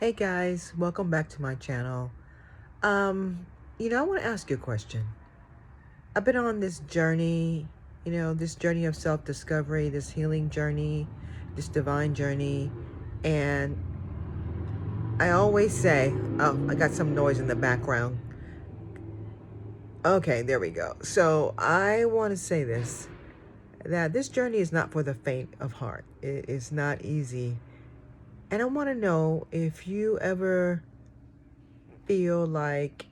Hey guys, welcome back to my channel. Um, I want to ask you a question. I've been on this journey, this journey of self-discovery, this healing journey, this divine journey, and I always say, oh, I got some noise in the background. Okay, there we go. So I want to say this, that this journey is not for the faint of heart. It is not easy. And I want to know if you ever feel like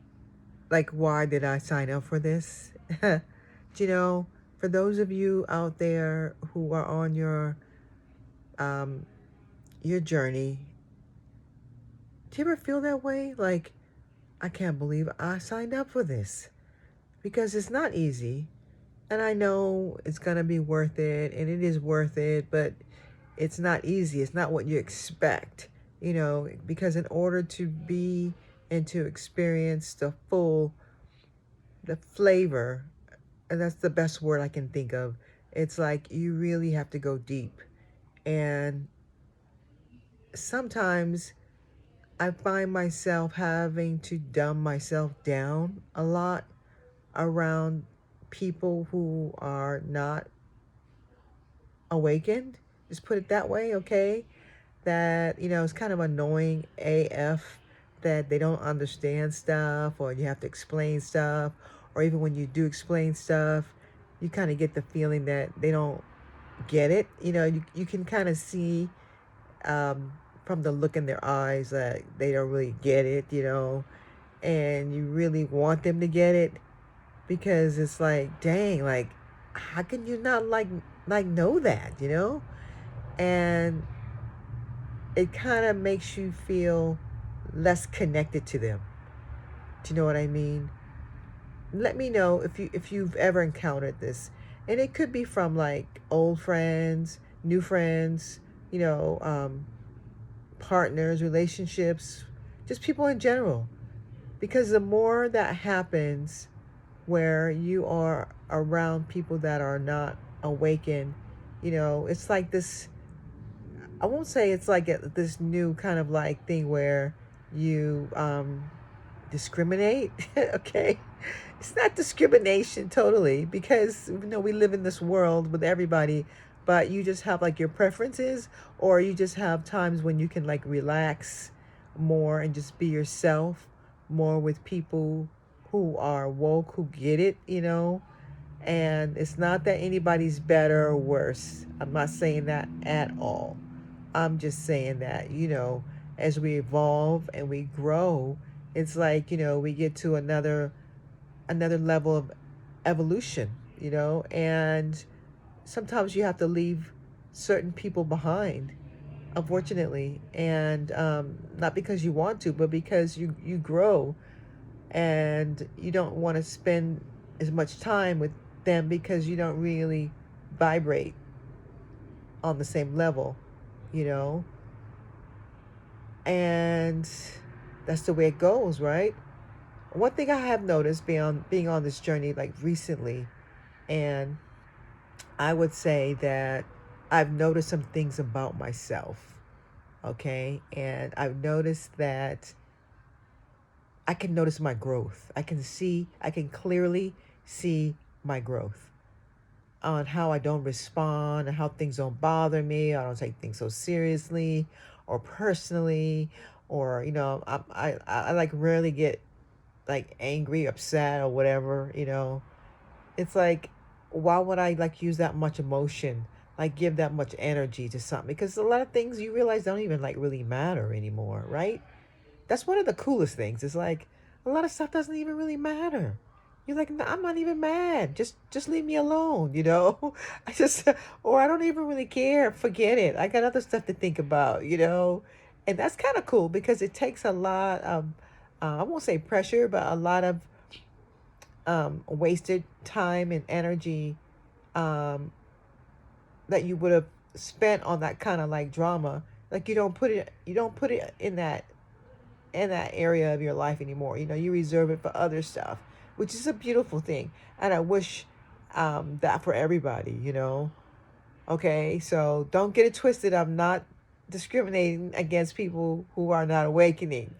why did I sign up for this? You know, for those of you out there who are on um your journey, do you ever feel that way? Like, I can't believe I signed up for this, because it's not easy. And I know it's gonna be worth it, and it is worth it, but it's not easy. It's not what you expect, because in order to be and to experience the flavor, and that's the best word I can think of. It's like you really have to go deep. And sometimes I find myself having to dumb myself down a lot around people who are not awakened. Just put it that way, okay? That, it's kind of annoying AF that they don't understand stuff, or you have to explain stuff, or even when you do explain stuff, you kind of get the feeling that they don't get it. You can kind of see um, from the look in their eyes that they don't really get it, and you really want them to get it, because it's like, dang, like, how can you not like know that, And it kind of makes you feel less connected to them. Do you know what I mean? Let me know if you've ever encountered this. And it could be from like old friends, new friends, you know, um, partners, relationships, just people in general. Because the more that happens where you are around people that are not awakened, it's like this. I won't say it's like this new kind of like thing where you discriminate. Okay, it's not discrimination totally, because we live in this world with everybody, but you just have like your preferences, or you just have times when you can like relax more and just be yourself more with people who are woke, who get it, and it's not that anybody's better or worse. I'm not saying that at all. I'm just saying that, as we evolve and we grow, it's like, we get to another level of evolution, and sometimes you have to leave certain people behind, unfortunately, and not because you want to, but because you grow, and you don't want to spend as much time with them because you don't really vibrate on the same level, you know and that's the way it goes, right? One thing I have noticed being on this journey like recently, and I would say that I've noticed some things about myself, okay? And I've noticed that I can notice my growth. I can clearly see my growth on how I don't respond, and how things don't bother me. I don't take things so seriously or personally, or I like rarely get like angry, upset, or whatever. It's like, why would I like use that much emotion, like give that much energy to something? Because a lot of things you realize don't even like really matter anymore, right? That's one of the coolest things. It's like a lot of stuff doesn't even really matter. You're like, "No, I'm not even mad. Just leave me alone, I just, or I don't even really care. Forget it. I got other stuff to think about. And that's kind of cool, because it takes a lot of, I won't say pressure, but a lot of wasted time and energy um, that you would have spent on that kind of like drama. Like, you don't put it in that area of your life anymore. You reserve it for other stuff, which is a beautiful thing. And I wish that for everybody. Okay, so don't get it twisted. I'm not discriminating against people who are not awakening.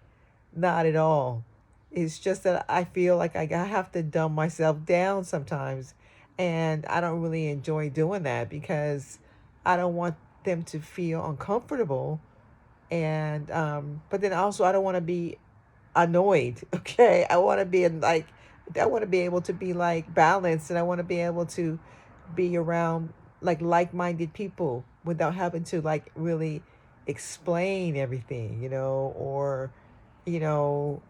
Not at all. It's just that I feel like I have to dumb myself down sometimes. And I don't really enjoy doing that because I don't want them to feel uncomfortable. And, but then also, I don't want to be annoyed. Okay. I want to be in like, I want to be able to be like balanced, and I want to be able to be around like-minded people without having to like really explain everything, or you know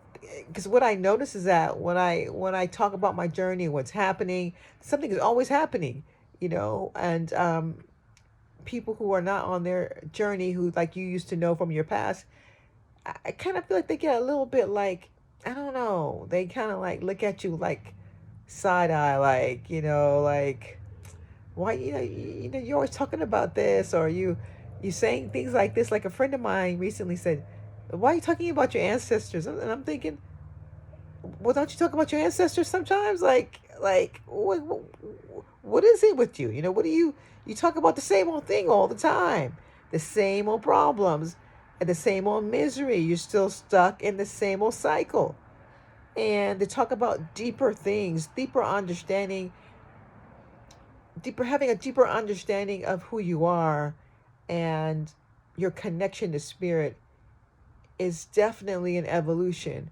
because what I notice is that when I talk about my journey, what's happening, something is always happening, and people who are not on their journey, who like you used to know from your past, I kind of feel like they get a little bit like, I don't know, they kind of like look at you like side eye, like, like, why, you're always talking about this, or you saying things like this. Like a friend of mine recently said, why are you talking about your ancestors? And I'm thinking, well, don't you talk about your ancestors sometimes? Like what is it with you? What do you talk about the same old thing all the time, the same old problems, and the same old misery. You're still stuck in the same old cycle. And to talk about deeper things, deeper understanding, deeper having a deeper understanding of who you are and your connection to spirit is definitely an evolution.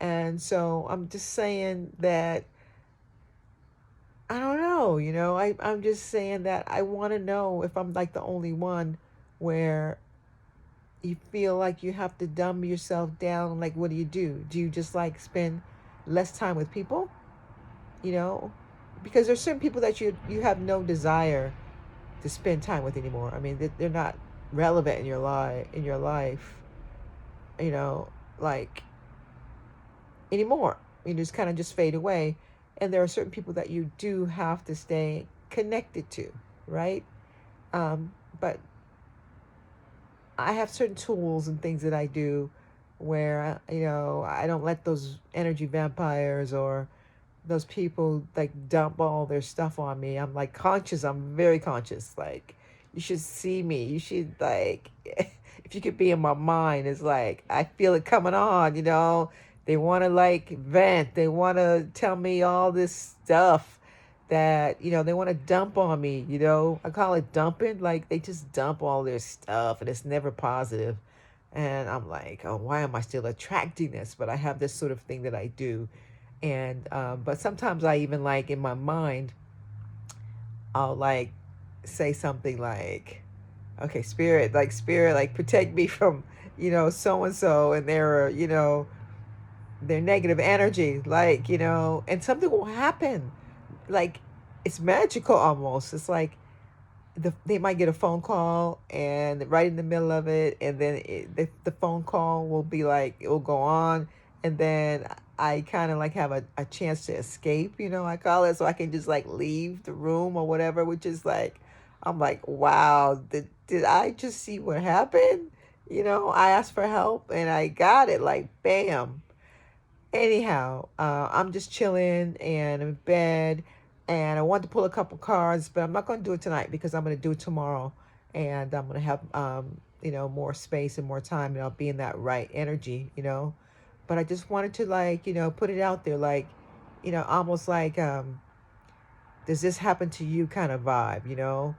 And so I'm just saying that, I don't know, I'm just saying that I want to know if I'm like the only one where you feel like you have to dumb yourself down. Like, what do you do? Do you just like spend less time with people? You know, because there's certain people that you have no desire to spend time with anymore. I mean, they're not relevant in your life. You know, like anymore. You just kind of just fade away. And there are certain people that you do have to stay connected to, right? But I have certain tools and things that I do where, I don't let those energy vampires or those people like dump all their stuff on me. I'm like conscious. I'm very conscious. Like, you should see me. You should like, if you could be in my mind, it's like I feel it coming on. They want to like vent. They want to tell me all this stuff that they want to dump on me. I call it dumping. Like, they just dump all their stuff, and it's never positive. And I'm like, oh, why am I still attracting this? But I have this sort of thing that I do. And but sometimes I even like in my mind, I'll like say something like, okay, spirit, like protect me from so and so and their negative energy, like, and something will happen. Like, it's magical almost. It's like they might get a phone call, and right in the middle of it, and then the phone call will be like, it will go on, and then I kind of like have a chance to escape, I call it, so I can just like leave the room or whatever, which is like, I'm like, wow, did I just see what happened? I asked for help and I got it, like, bam. Anyhow, I'm just chilling and I'm in bed, and I want to pull a couple cards, but I'm not going to do it tonight because I'm going to do it tomorrow, and I'm going to have more space and more time, and I'll be in that right energy. But I just wanted to like put it out there, like almost like does this happen to you kind of vibe.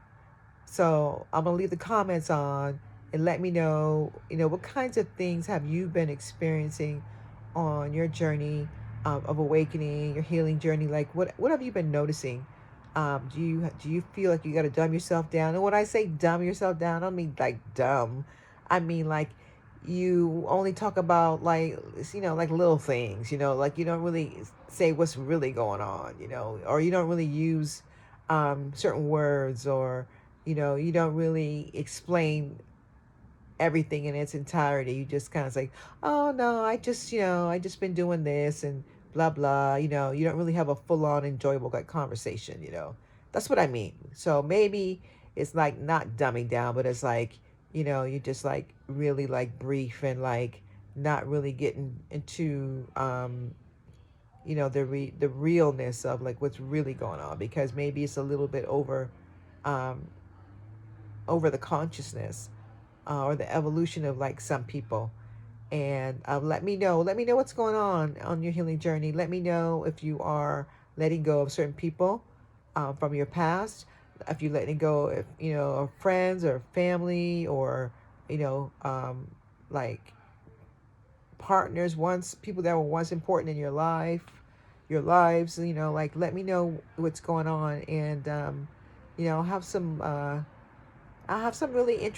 So I'm gonna leave the comments on and let me know, what kinds of things have you been experiencing on your journey of awakening, your healing journey. Like, what have you been noticing? Do you feel like you got to dumb yourself down? And when I say dumb yourself down, I don't mean like dumb. I mean like you only talk about like like little things. Like you don't really say what's really going on. Or you don't really use certain words, or you don't really explain everything in its entirety. You just kind of say, oh no, I just been doing this and blah blah. You don't really have a full on enjoyable like conversation. That's what I mean. So maybe it's like not dumbing down, but it's like, you just like really like brief and like not really getting into the realness of like what's really going on, because maybe it's a little bit over the consciousness. or the evolution of like some people. And let me know what's going on your healing journey. Let me know if you are letting go of certain people from your past, if you're letting go, if you know, of friends or family, or you know, like partners, once people that were once important in your life, your lives. You know, like let me know what's going on, and you know, I'll have some really interesting